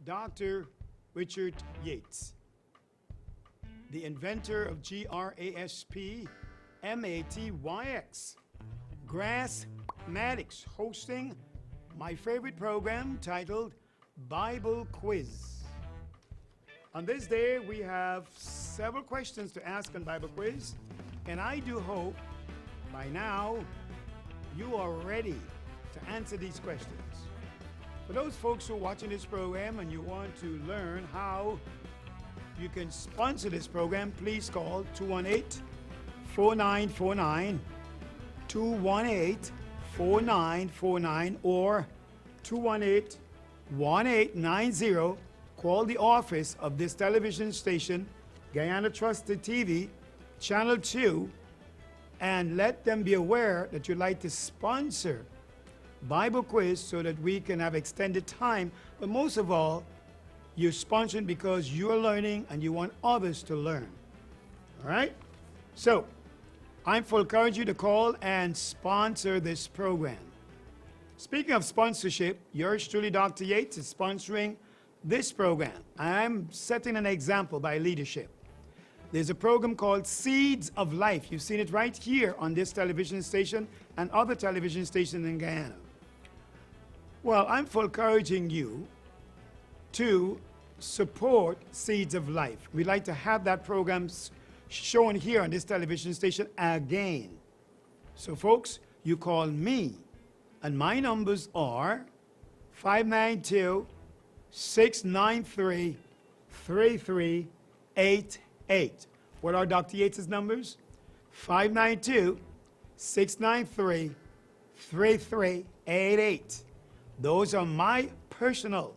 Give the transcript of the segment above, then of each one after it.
Dr. Richard Yates, the inventor of GRASP MATYX, Grassmatics, hosting my favorite program titled Bible Quiz. On this day, we have several questions to ask on Bible Quiz, and I do hope by now you are ready to answer these questions. For those folks who are watching this program and you want to learn how you can sponsor this program, please call 218-4949, 218-4949, or 218-1890. Call the office of this television station, Guyana Trusted TV, Channel 2, and let them be aware that you'd like to sponsor Bible Quiz so that we can have extended time. But most of all, you're sponsoring because you're learning and you want others to learn. All right? So, I'm for encouraging you to call and sponsor this program. Speaking of sponsorship, yours truly, Dr. Yates, is sponsoring this program. I'm setting an example by leadership. There's a program called Seeds of Life. You've seen it right here on this television station and other television stations in Guyana. Well, I'm for encouraging you to support Seeds of Life. We'd like to have that program shown here on this television station again. So folks, you call me, and my numbers are 592-693-3388. What are Dr. Yates' numbers? 592-693-3388. Those are my personal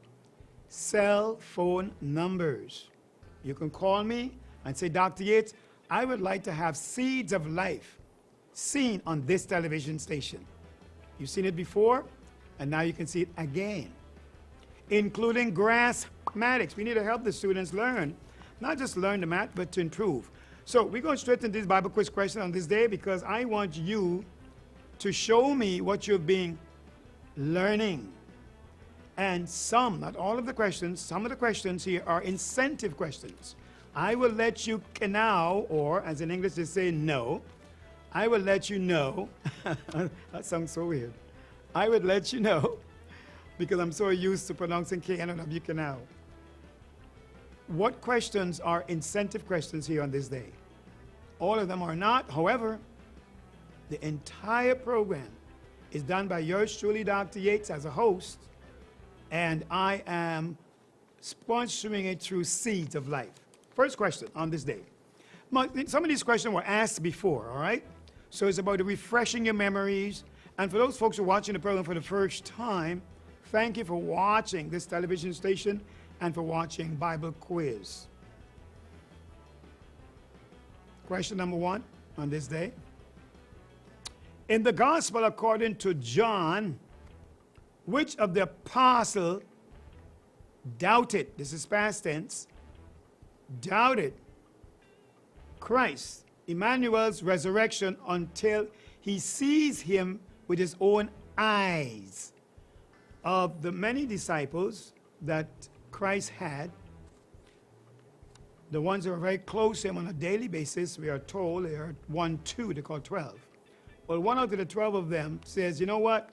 cell phone numbers. You can call me and say, Dr. Yates, I would like to have Seeds of Life seen on this television station. You've seen it before, and now you can see it again, including Grassmatics. We need to help the students learn, not just learn the math, but to improve. So we're going straight into this Bible quiz question on this day because I want you to show me what you've been learning. And some, not all of the questions, some of the questions here are incentive questions. I will let you now, or as in English they say no, I will let you know. That sounds so weird. I would let you know, because I'm so used to pronouncing K-N-O-W canal. What questions are incentive questions here on this day? All of them are not. However, the entire program is done by yours truly, Dr. Yates, as a host, and I am sponsoring it through Seeds of Life. First question on this day. Some of these questions were asked before, all right? So it's about refreshing your memories. And for those folks who are watching the program for the first time, thank you for watching this television station and for watching Bible Quiz. Question number 1 on this day. In the Gospel according to John, which of the apostles doubted, this is past tense, doubted Christ, Emmanuel's resurrection, until he sees him with his own eyes? Of the many disciples that Christ had, the ones who are very close to him on a daily basis, we are told they are 1, 2, they call 12. Well, one out of the 12 of them says, you know what?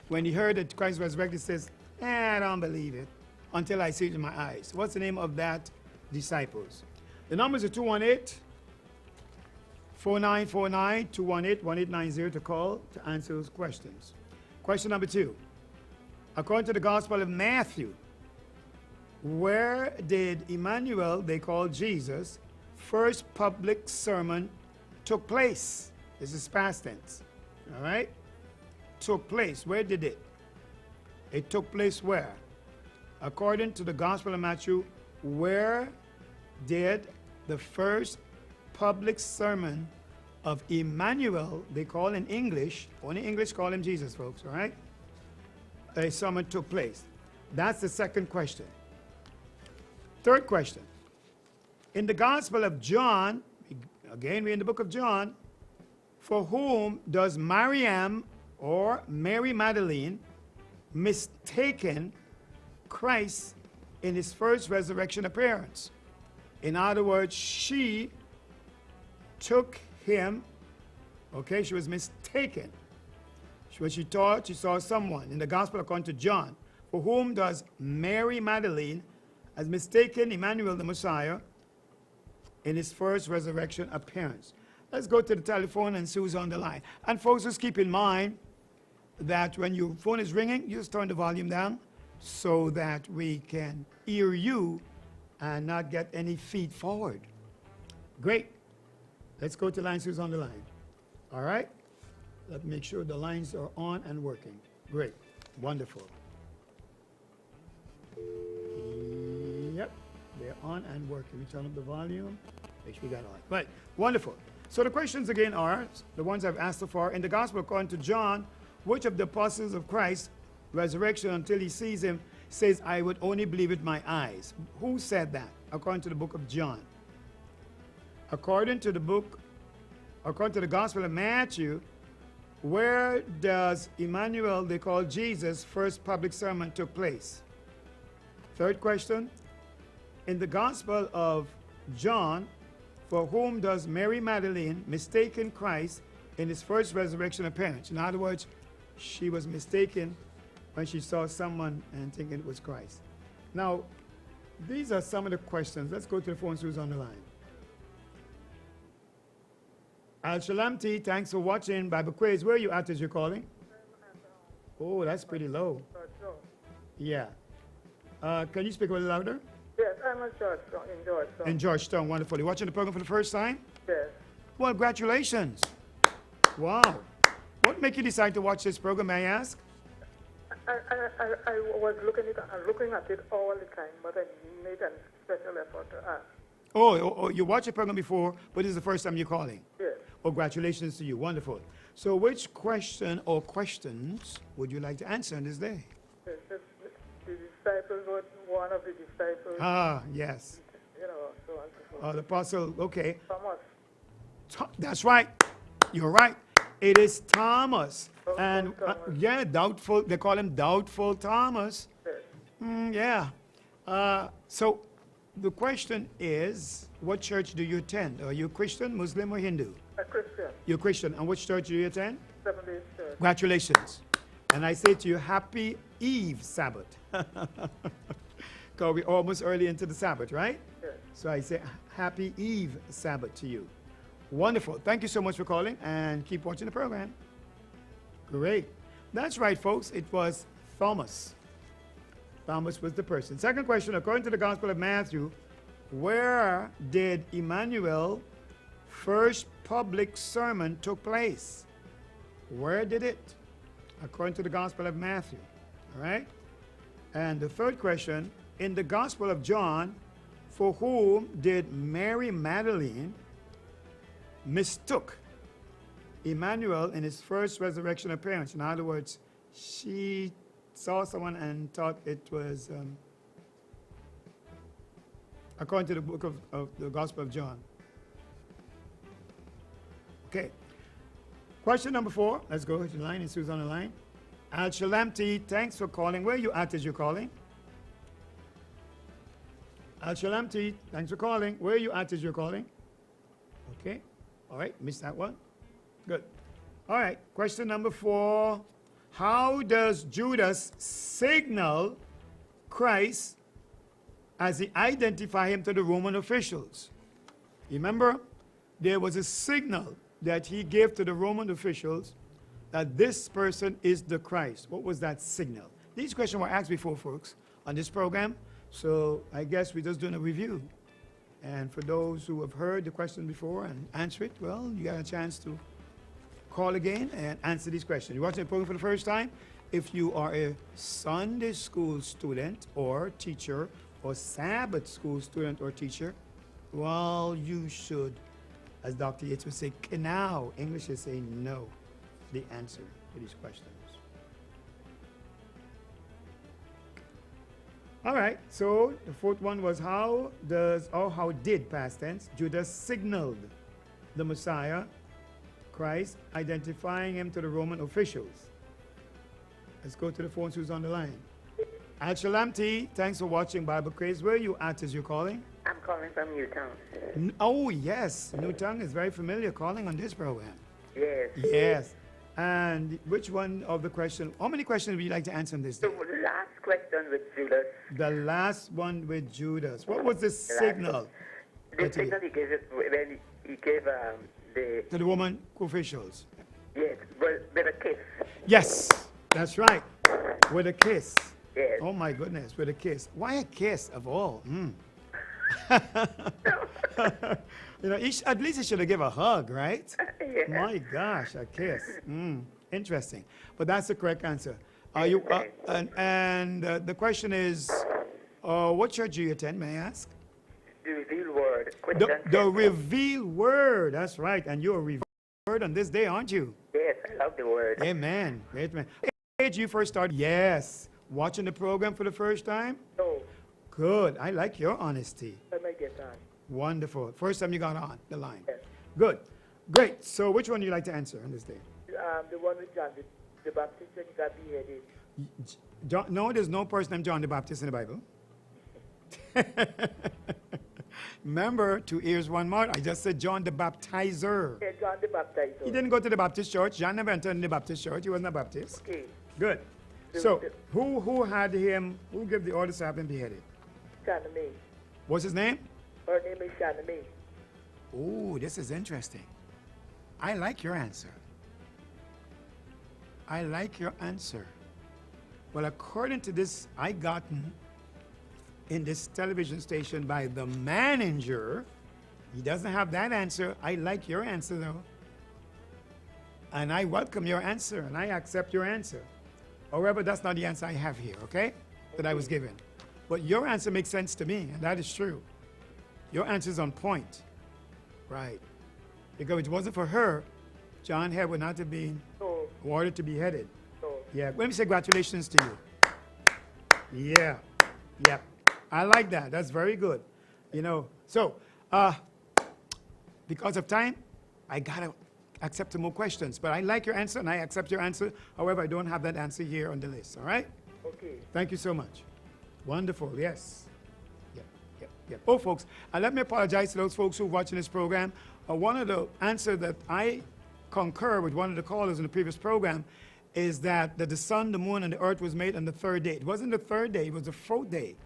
When he heard that Christ resurrected, he says, I don't believe it until I see it in my eyes. What's the name of that disciples? The numbers are 218-4949, 218-1890 to call to answer those questions. Question number 2. According to the Gospel of Matthew, where did Emmanuel, they call Jesus, first public sermon took place? This is past tense, all right? Took place. Where did it? It took place where? According to the Gospel of Matthew, where did the first public sermon of Emmanuel, they call in English, only English call him Jesus, folks, all right? A sermon took place. That's the second question. Third question. In the Gospel of John, again, we're in the book of John, for whom does Mariam or Mary Magdalene mistaken Christ in his first resurrection appearance. In other words, she took him, okay, she was mistaken. When she thought she saw someone in the gospel according to John, for whom does Mary Magdalene has mistaken Emmanuel the Messiah in his first resurrection appearance. Let's go to the telephone and see who's on the line. And folks, just keep in mind that when your phone is ringing, you just turn the volume down so that we can hear you and not get any feed forward. Great. Let's go to lines. Who's on the line? All right. Let's make sure the lines are on and working. Great. Wonderful. Yep. They're on and working. We turn up the volume. Make sure we got it on. Right. Wonderful. So the questions again are the ones I've asked so far. In the gospel according to John, which of the apostles of Christ, resurrection until he sees him, says, I would only believe with my eyes? Who said that? According to the book of John. According to the gospel of Matthew, where does Emmanuel, they call Jesus, first public sermon took place? Third question, in the gospel of John, for whom does Mary Magdalene mistaken Christ in his first resurrection appearance? In other words, she was mistaken when she saw someone and thinking it was Christ. Now, these are some of the questions. Let's go to the phone, who's on the line. Al Shalamti, thanks for watching Bible Quiz. Where are you at as you're calling? Oh, that's pretty low. Yeah. Can you speak a little louder? Yes, I'm in Georgetown. In Georgetown, wonderful. You watching the program for the first time? Yes. Well, congratulations. Wow. What made you decide to watch this program, may I ask? I was looking at it all the time, but I made a special effort to ask. Oh, you watched the program before, but this is the first time you're calling? Yes. Well, congratulations to you. Wonderful. So which question or questions would you like to answer on this day? Yes, the disciples, one of the disciples. Ah, yes. You know, so on and so forth. The apostle, okay. Thomas. That's right. You're right. It is Thomas. Doubtful And Thomas. yeah, doubtful. They call him Doubtful Thomas. Yes. Yeah. So the question is, what church do you attend? Are you Christian, Muslim, or Hindu? A Christian. You're Christian. And which church do you attend? Seventh-day Church. Congratulations. And I say to you, happy Eve Sabbath. Because we're almost early into the Sabbath, right? Yes. So I say, happy Eve Sabbath to you. Wonderful. Thank you so much for calling, and keep watching the program. Great. That's right, folks. It was Thomas. Thomas was the person. Second question, according to the Gospel of Matthew, where did Emmanuel first public sermon took place? Where did it? According to the Gospel of Matthew. All right? And the third question, in the Gospel of John, for whom did Mary Magdalene mistook Emmanuel in his first resurrection appearance? In other words, she saw someone and thought it was, according to the book of the Gospel of John. Okay. Question number 4. Let's go to the line and see who's on the line. Al Shalamti, thanks for calling. Where are you at as you're calling? Al Shalamti, thanks for calling. Where are you at as you're calling? Okay. All right. Missed that one. Good. All right. Question number 4. How does Judas signal Christ as he identify him to the Roman officials? Remember, there was a signal that he gave to the Roman officials that this person is the Christ. What was that signal? These questions were asked before, folks, on this program. So I guess we're just doing a review. And for those who have heard the question before and answer it, well, you got a chance to call again and answer these questions. You're watching the program for the first time? If you are a Sunday school student or teacher or Sabbath school student or teacher, well, you should, as Dr. Yates would say, now. English is saying no, the answer to these questions. All right, so the fourth one was how did, past tense, Judas signaled the Messiah, Christ, identifying him to the Roman officials. Let's go to the phones who's on the line. Al Shalamti, thanks for watching Bible Quiz. Where are you at as you're calling? I'm calling from Newtown. Oh, yes. Newtown is very familiar calling on this program. Yes. Yes. And which one of the questions, how many questions would you like to answer on this day? The last question with Judas. The last one with Judas. What was the signal? The signal he gave it when he gave the To the woman officials. yes, with a kiss. Yes, that's right. With a kiss. Yes. Oh my goodness, with a kiss. Why a kiss of all? You know, at least he should have given a hug, right? Yeah. My gosh, a kiss. Interesting. But that's the correct answer. Are you? The question is, what church do you attend? May I ask? The revealed word. The revealed word. That's right. And you're a revealed word on this day, aren't you? Yes, I love the word. Amen. Great man. Age you first started? Yes. Watching the program for the first time? No, Good. I like your honesty. I might get on. Wonderful. First time you got on the line. Yes. Good. Great. So which one do you like to answer on this day? The one with John the Baptist when he got beheaded. No, there's no person named John the Baptist in the Bible. Remember, 2 ears, 1 mouth. I just said John the Baptizer. Yeah, John the Baptizer. He didn't go to the Baptist church. John never entered the Baptist church. He wasn't a Baptist. Okay. Good. So, who had him, who gave the orders to have him beheaded? Shanna May. What's his name? Her name is Shanna May. Oh, this is interesting. I like your answer. I like your answer. Well, according to this, I gotten in this television station by the manager, he doesn't have that answer. I like your answer, though. And I welcome your answer, and I accept your answer. However, that's not the answer I have here, okay? That I was given. But your answer makes sense to me, and that is true. Your answer is on point. Right. Because if it wasn't for her, John Head would not have been No, ordered to be headed. no. Yeah. Let me say congratulations to you. Yeah. Yeah. I like that. That's very good. You know, so because of time, I gotta accept some more questions. But I like your answer and I accept your answer. However, I don't have that answer here on the list. All right? Okay. Thank you so much. Wonderful. Yes. Yep. Yep. Yep. Oh, folks, let me apologize to those folks who are watching this program. One of the answers that I concur with one of the callers in the previous program is that the sun, the moon, and the earth was made on the third day. It wasn't the third day, it was the fourth day.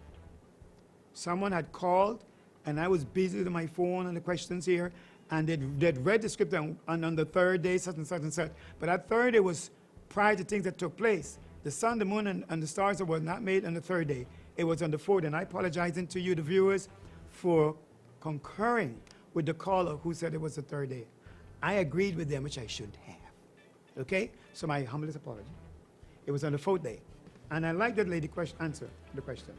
Someone had called, and I was busy with my phone and the questions here, and they'd read the scripture, and on the third day, such and such and such. But that third day was prior to things that took place. The sun, the moon, and the stars were not made on the third day. It was on the fourth. And I apologize to you, the viewers, for concurring with the caller who said it was the third day. I agreed with them, which I shouldn't have. Okay? So my humblest apology. It was on the fourth day. And I like that lady answer the question.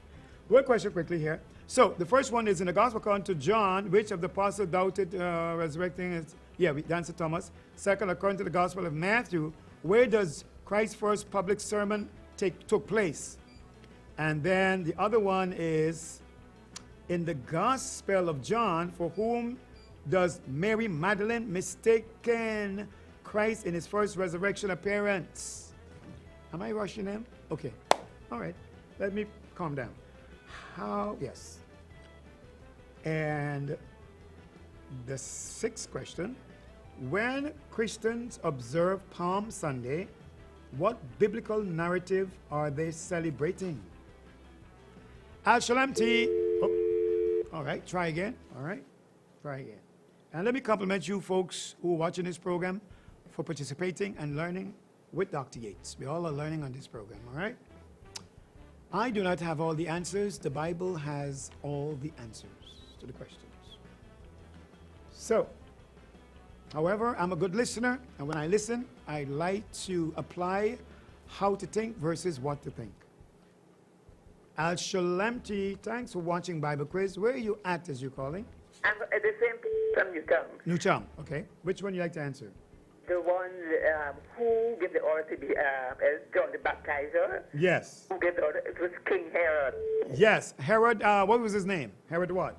One question quickly here. So the first one is in the gospel according to John, which of the apostles doubted resurrecting his, we answered Thomas. Second, according to the gospel of Matthew, where does Christ's first public sermon took place? And then the other one is in the gospel of John, for whom does Mary Magdalene mistaken Christ in his first resurrection appearance? Am I rushing him? Okay. All right. Let me calm down. Yes. And the sixth question, when Christians observe Palm Sunday, what biblical narrative are they celebrating? Al-Shalom T. Oh, all right, try again. All right, try again. And let me compliment you folks who are watching this program for participating and learning with Dr. Yates. We all are learning on this program, all right? I do not have all the answers. The Bible has all the answers to the questions. So, however, I'm a good listener, and when I listen, I like to apply how to think versus what to think. Al-Shalamti, thanks for watching Bible Quiz. Where are you at as you're calling? I'm at the same from Newtown. Newtown, okay. Which one you like to answer? The one who gave the order to be John the Baptizer. Yes. Who gave the order? It was King Herod. Yes, Herod, what was his name? Herod what?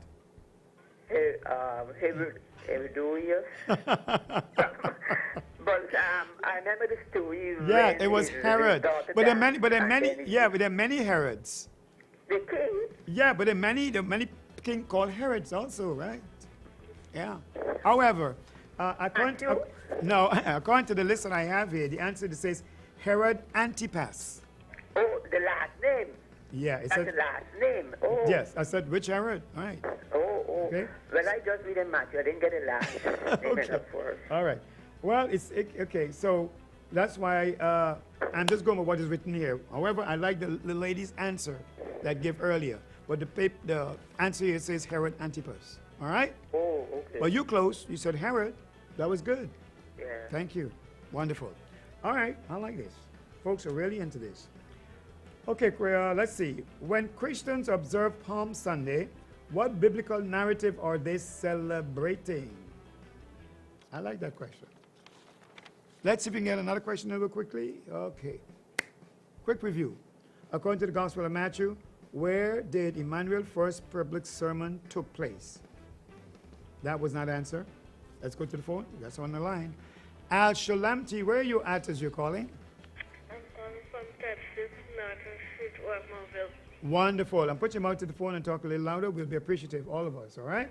Herodias. But I remember the story. Yeah, when it was his Herod. daughter But there are died, many, and then there are many Herods. the king. Yeah, but there are many king called Herods also, right? Yeah. However, according to, Matthew? no, according to the list that I have here, the answer that says Herod Antipas. Oh, the last name. Yeah, it That's said, the last name. Oh. yes, I said which Herod? All right. Oh, oh. Okay. Well, I just read in Matthew. I didn't get the last name Okay. enough first. All right. Well, okay. So that's why I'm just going with what is written here. However, I like the lady's answer that gave earlier. But the answer here says Herod Antipas. All right. Oh, okay. Well, you close. You said Herod. That was good. Yeah. Thank you. Wonderful. All right. I like this. Folks are really into this. Okay, let's see. When Christians observe Palm Sunday, what biblical narrative are they celebrating? I like that question. Let's see if we can get another question over quickly. Okay. Quick review. According to the Gospel of Matthew, where did Emmanuel's first public sermon took place? That was not answered. Let's go to the phone. That's on the line. Al Shalamti, where are you at as you're calling? I'm calling from Texas, Norton Street, Ormondville. Wonderful. And put your mouth to the phone and talk a little louder. We'll be appreciative, all of us, all right?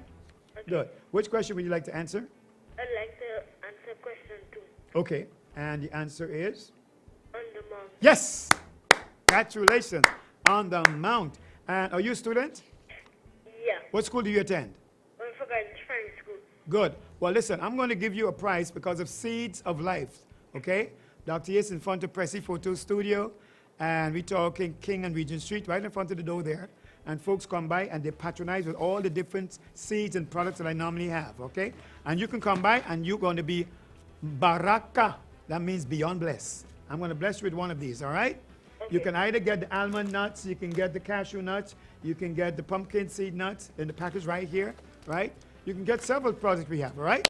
Okay. Good. Which question would you like to answer? I'd like to answer question 2. Okay. And the answer is? On the mount. Yes! Congratulations. On the mount. And are you a student? Yeah. What school do you attend? I'm forgotten French school. Good. Well, listen, I'm going to give you a prize because of Seeds of Life, okay? Dr. Yates in front of Pressy Photo Studio, and we're talking King and Regent Street, right in front of the door there. And folks come by and they patronize with all the different seeds and products that I normally have, okay? And you can come by and you're going to be baraka. That means beyond blessed. I'm going to bless you with one of these, all right? You can either get the almond nuts, you can get the cashew nuts, you can get the pumpkin seed nuts in the package right here, right? You can get several products we have, all right?